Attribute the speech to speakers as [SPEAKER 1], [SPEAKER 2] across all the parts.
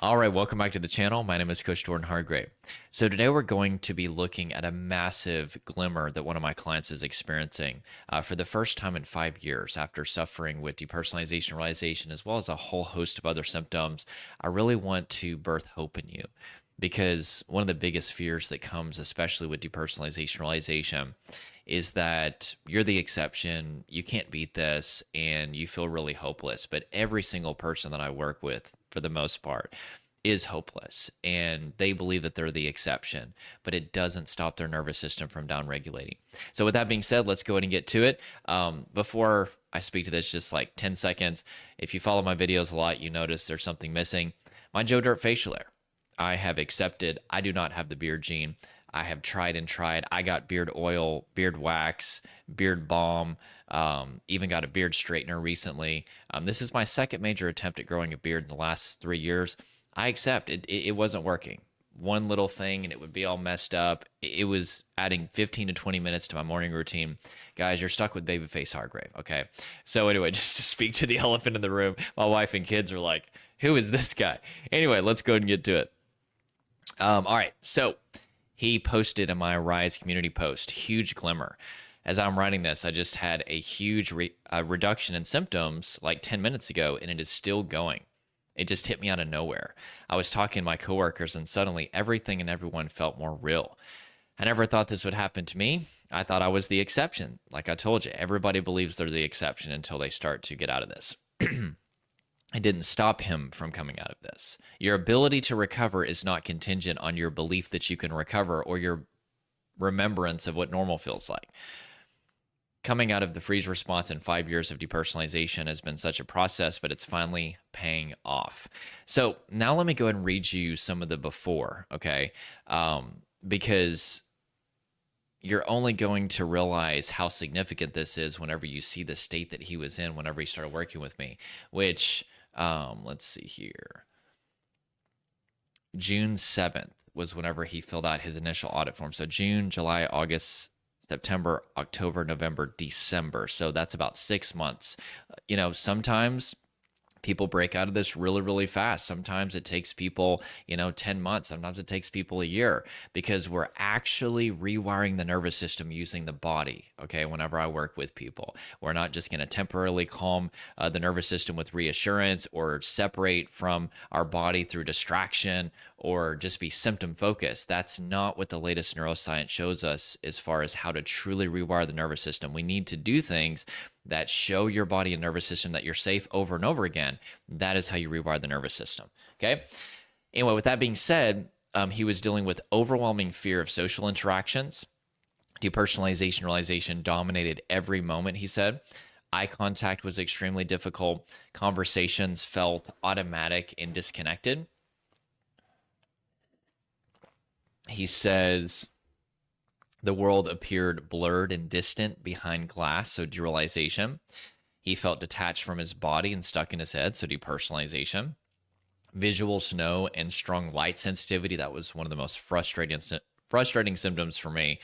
[SPEAKER 1] All right, welcome back to the channel. My name is Coach Jordan Hargrave. So today we're going to be looking at a massive glimmer that one of my clients is experiencing for the first time in 5 years after suffering with depersonalization realization, as well as a whole host of other symptoms. I really want to birth hope in you because one of the biggest fears that comes, especially with depersonalization realization, is that you're the exception, you can't beat this, and you feel really hopeless. But every single person that I work with, for the most part, is hopeless and they believe that they're the exception, but it doesn't stop their nervous system from downregulating. So, with that being said, let's go ahead and get to it. Before I speak to this, just like 10 seconds, if you follow my videos a lot, you notice there's something missing. My Joe Dirt facial hair. I have accepted I do not have the beard gene. I have tried and tried. I got beard oil, beard wax, beard balm, even got a beard straightener recently. This is my second major attempt at growing a beard in the last 3 years. I accept it wasn't working. One little thing and it would be all messed up. It was adding 15 to 20 minutes to my morning routine. Guys, you're stuck with babyface Hargrave, okay? So anyway, just to speak to the elephant in the room, my wife and kids are like, who is this guy? Anyway, let's go ahead and get to it. All right, so he posted in my Rise community post, huge glimmer. As I'm writing this, I just had a huge reduction in symptoms like 10 minutes ago, and it is still going. It just hit me out of nowhere. I was talking to my coworkers, and suddenly everything and everyone felt more real. I never thought this would happen to me. I thought I was the exception. Like I told you, everybody believes they're the exception until they start to get out of this. It didn't stop him from coming out of this. Your ability to recover is not contingent on your belief that you can recover or your remembrance of what normal feels like. Coming out of the freeze response in 5 years of depersonalization has been such a process, but it's finally paying off. So now let me go ahead and read you some of the before, okay? Because you're only going to realize how significant this is whenever you see the state that he was in whenever he started working with me, which, let's see here. June 7th was whenever he filled out his initial audit form. So June, July, August, September, October, November, December. So that's about 6 months. Sometimes people break out of this really, really fast. Sometimes it takes people, 10 months. Sometimes it takes people a year because we're actually rewiring the nervous system using the body. Okay. Whenever I work with people, we're not just going to temporarily calm the nervous system with reassurance or separate from our body through distraction or just be symptom focused. That's not what the latest neuroscience shows us as far as how to truly rewire the nervous system. We need to do things that show your body and nervous system that you're safe over and over again. That is how you rewire the nervous system. Okay. Anyway, with that being said, he was dealing with overwhelming fear of social interactions. Depersonalization realization dominated every moment, he said. Eye contact was extremely difficult. Conversations felt automatic and disconnected. He says the world appeared blurred and distant behind glass, so derealization. He felt detached from his body and stuck in his head, so depersonalization. Visual snow and strong light sensitivity, that was one of the most frustrating symptoms for me.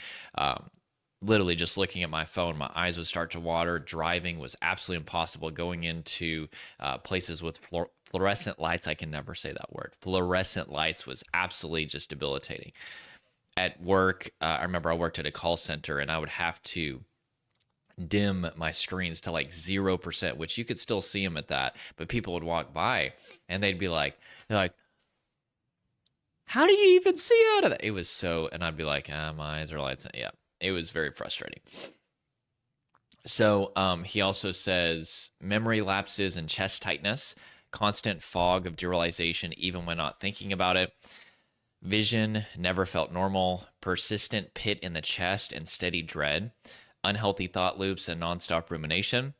[SPEAKER 1] Literally just looking at my phone, my eyes would start to water. Driving was absolutely impossible. Going into places with fluorescent lights, I can never say that word. Fluorescent lights was absolutely just debilitating. At work, I remember I worked at a call center and I would have to dim my screens to like 0%, which you could still see them at that. But people would walk by and they're like, how do you even see out of that? It was so, and I'd be like, my eyes are lights. Yeah, it was very frustrating. So he also says memory lapses and chest tightness, constant fog of derealization, even when not thinking about it. Vision never felt normal, persistent pit in the chest and steady dread, unhealthy thought loops and nonstop rumination,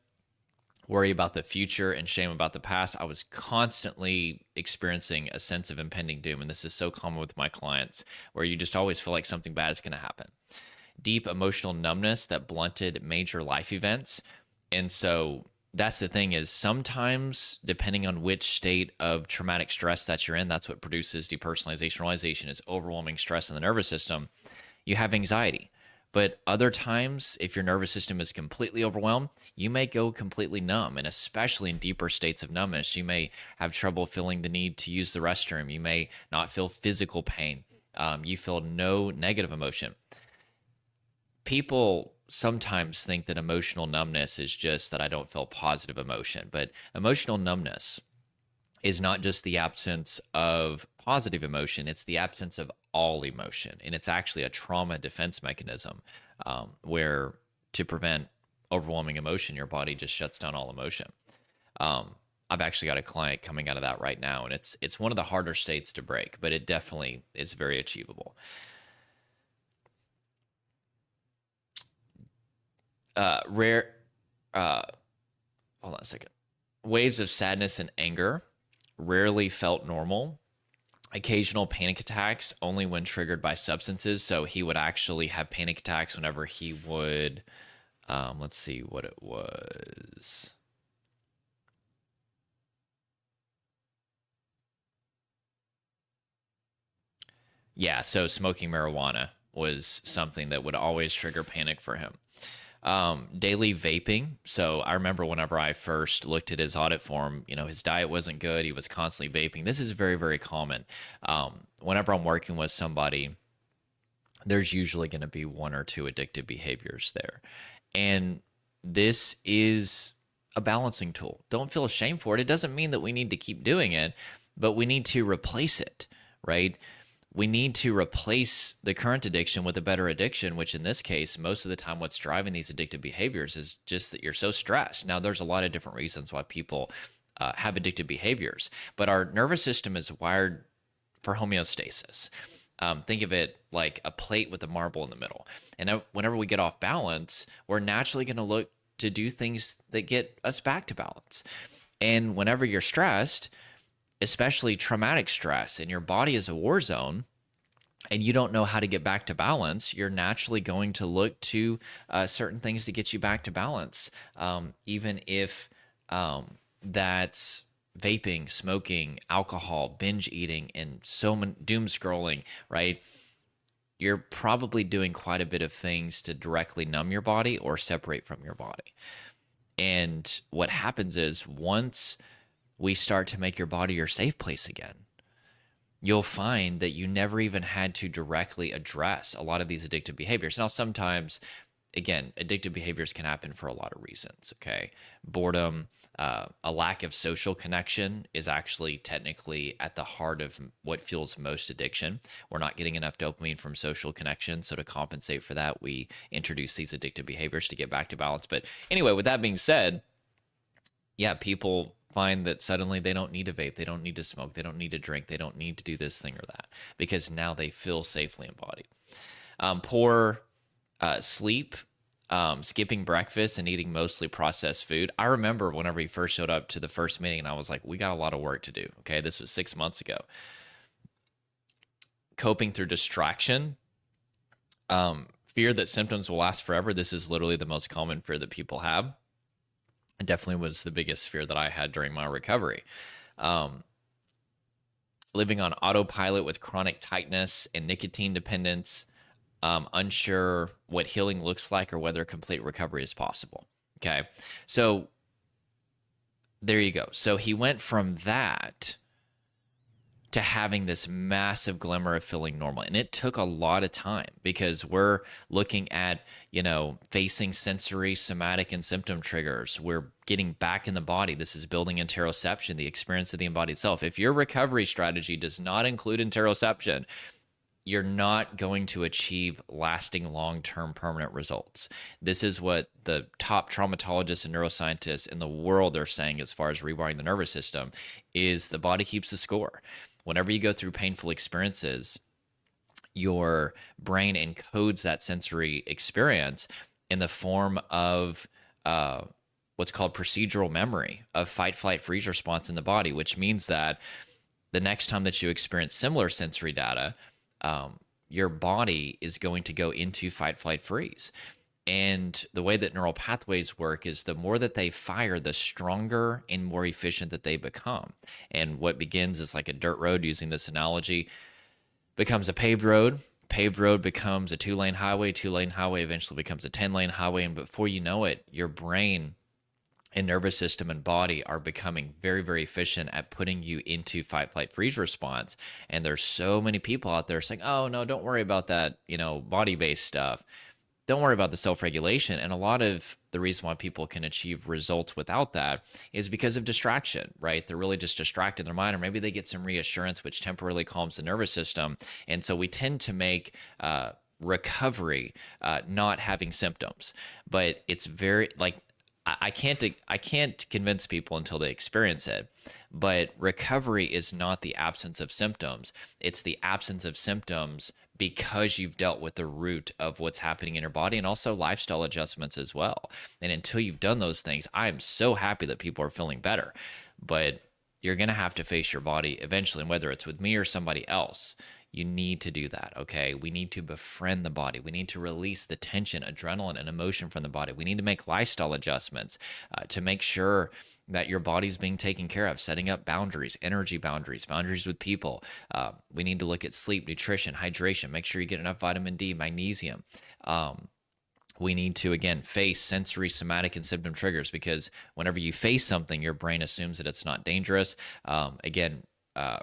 [SPEAKER 1] worry about the future and shame about the past. I was constantly experiencing a sense of impending doom, and this is so common with my clients, where you just always feel like something bad is going to happen. Deep emotional numbness that blunted major life events. And so that's the thing is sometimes depending on which state of traumatic stress that you're in, that's what produces depersonalization realization is overwhelming stress in the nervous system. You have anxiety But other times, if your nervous system is completely overwhelmed, you may go completely numb. And especially in deeper states of numbness, you may have trouble feeling the need to use the restroom. You may not feel physical pain. You feel no negative emotion. People sometimes think that emotional numbness is just that I don't feel positive emotion, but emotional numbness is not just the absence of positive emotion, it's the absence of all emotion. And it's actually a trauma defense mechanism where to prevent overwhelming emotion, your body just shuts down all emotion. Um, I've actually got a client coming out of that right now, and it's one of the harder states to break, but it definitely is very achievable. Rare, uh, hold on a second. Waves of sadness and anger rarely felt normal. Occasional panic attacks only when triggered by substances. So he would actually have panic attacks whenever he would, let's see what it was. Yeah, so smoking marijuana was something that would always trigger panic for him. Daily vaping. So I remember whenever I first looked at his audit form, his diet wasn't good. He was constantly vaping. This is very, very common. Whenever I'm working with somebody, there's usually going to be one or two addictive behaviors there. And this is a balancing tool. Don't feel ashamed for it. It doesn't mean that we need to keep doing it, but we need to replace it, right? We need to replace the current addiction with a better addiction, which in this case, most of the time, what's driving these addictive behaviors is just that you're so stressed. Now, there's a lot of different reasons why people have addictive behaviors, but our nervous system is wired for homeostasis. Think of it like a plate with a marble in the middle. And whenever we get off balance, we're naturally going to look to do things that get us back to balance. And whenever you're stressed, especially traumatic stress, and your body is a war zone, and you don't know how to get back to balance, you're naturally going to look to certain things to get you back to balance, even if that's vaping, smoking, alcohol, binge eating, and so many doom scrolling, right? You're probably doing quite a bit of things to directly numb your body or separate from your body. And what happens is once we start to make your body your safe place again, you'll find that you never even had to directly address a lot of these addictive behaviors. Now, sometimes, again, addictive behaviors can happen for a lot of reasons. Okay. Boredom, a lack of social connection is actually technically at the heart of what fuels most addiction. We're not getting enough dopamine from social connection. So, to compensate for that, we introduce these addictive behaviors to get back to balance. But anyway, with that being said, yeah, people find that suddenly they don't need to vape, they don't need to smoke, they don't need to drink, they don't need to do this thing or that because now they feel safely embodied. Poor sleep, skipping breakfast, and eating mostly processed food. I remember whenever he first showed up to the first meeting, and I was like, we got a lot of work to do. Okay, this was 6 months ago. Coping through distraction, fear that symptoms will last forever. This is literally the most common fear that people have. It definitely was the biggest fear that I had during my recovery. Um, Living on autopilot with chronic tightness and nicotine dependence, unsure what healing looks like or whether complete recovery is possible. Okay. So there you go. So he went from that to having this massive glimmer of feeling normal. And it took a lot of time because we're looking at, facing sensory, somatic, and symptom triggers. We're getting back in the body. This is building interoception, the experience of the embodied self. If your recovery strategy does not include interoception, you're not going to achieve lasting long-term permanent results. This is what the top traumatologists and neuroscientists in the world are saying as far as rewiring the nervous system is the body keeps the score. Whenever you go through painful experiences, your brain encodes that sensory experience in the form of what's called procedural memory of fight, flight, freeze response in the body, which means that the next time that you experience similar sensory data, your body is going to go into fight, flight, freeze. And the way that neural pathways work is the more that they fire, the stronger and more efficient that they become. And what begins as like a dirt road, using this analogy, becomes a paved road, Paved road becomes a 2-lane highway, 2-lane highway eventually becomes a 10-lane highway. And before you know it, your brain and nervous system and body are becoming very, very efficient at putting you into fight, flight, freeze response. And there's so many people out there saying, oh, no, don't worry about that, body based stuff. Don't worry about the self-regulation. And a lot of the reason why people can achieve results without that is because of distraction, right? They're really just distracted in their mind, or maybe they get some reassurance, which temporarily calms the nervous system. And so we tend to make recovery not having symptoms, but it's very like I can't convince people until they experience it. But recovery is not the absence of symptoms. It's the absence of symptoms because you've dealt with the root of what's happening in your body, and also lifestyle adjustments as well. And until you've done those things, I'm so happy that people are feeling better. But you're going to have to face your body eventually, and whether it's with me or somebody else, you need to do that. Okay, we need to befriend the body. We need to release the tension, adrenaline, and emotion from the body. We need to make lifestyle adjustments to make sure that your body's being taken care of, setting up boundaries, energy boundaries, boundaries with people. We need to look at sleep, nutrition, hydration, make sure you get enough vitamin D, magnesium. We need to, again, face sensory, somatic, and symptom triggers, because whenever you face something, your brain assumes that it's not dangerous.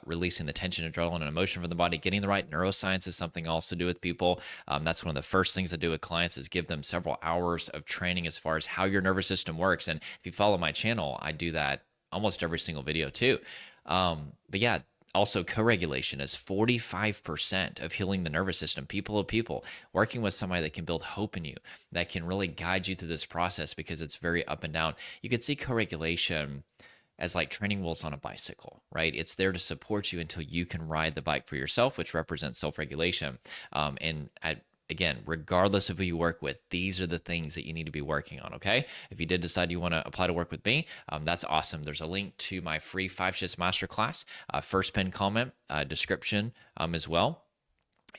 [SPEAKER 1] Releasing the tension, adrenaline, and emotion from the body, getting the right neuroscience is something I also do with people. That's one of the first things I do with clients is give them several hours of training as far as how your nervous system works. And if you follow my channel, I do that almost every single video too. But yeah, also, co-regulation is 45% of healing the nervous system. People, working with somebody that can build hope in you, that can really guide you through this process, because it's very up and down. You could see co-regulation as like training wheels on a bicycle, right? It's there to support you until you can ride the bike for yourself, which represents self-regulation. Again, regardless of who you work with, these are the things that you need to be working on, okay? If you did decide you want to apply to work with me, that's awesome. There's a link to my free 5 Shifts Masterclass, first pin comment, description as well.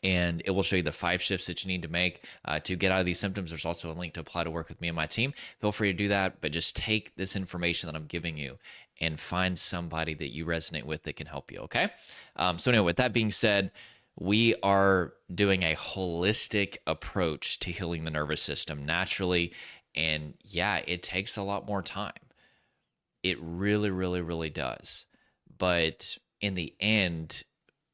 [SPEAKER 1] And it will show you the 5 shifts that you need to make to get out of these symptoms. There's also a link to apply to work with me and my team. Feel free to do that, but just take this information that I'm giving you and find somebody that you resonate with that can help you, okay? So anyway, with that being said, we are doing a holistic approach to healing the nervous system naturally. And yeah, it takes a lot more time. It really, really, really does. But in the end,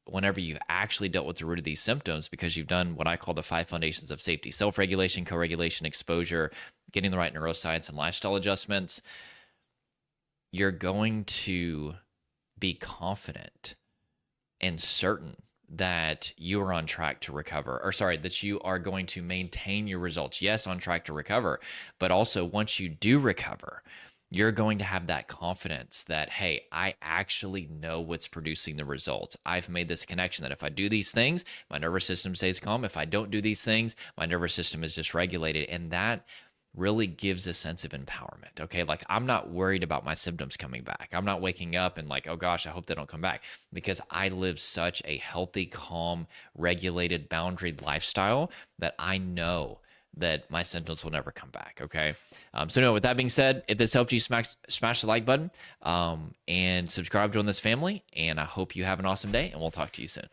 [SPEAKER 1] whenever you've actually dealt with the root of these symptoms, because you've done what I call the 5 foundations of safety: self-regulation, co-regulation, exposure, getting the right neuroscience, and lifestyle adjustments, you're going to be confident and certain that you are on track to recover, or sorry, that you are going to maintain your results. Yes, on track to recover, but also once you do recover, you're going to have that confidence that, hey, I actually know what's producing the results. I've made this connection that if I do these things, my nervous system stays calm. If I don't do these things, my nervous system is dysregulated. And that really gives a sense of empowerment. Okay, like I'm not worried about my symptoms coming back. I'm not waking up and like, oh gosh, I hope they don't come back, because I live such a healthy, calm, regulated, boundaried lifestyle that I know that my symptoms will never come back. Okay. So anyway, with that being said, if this helped you, smash the like button and subscribe, join this family. And I hope you have an awesome day, and we'll talk to you soon.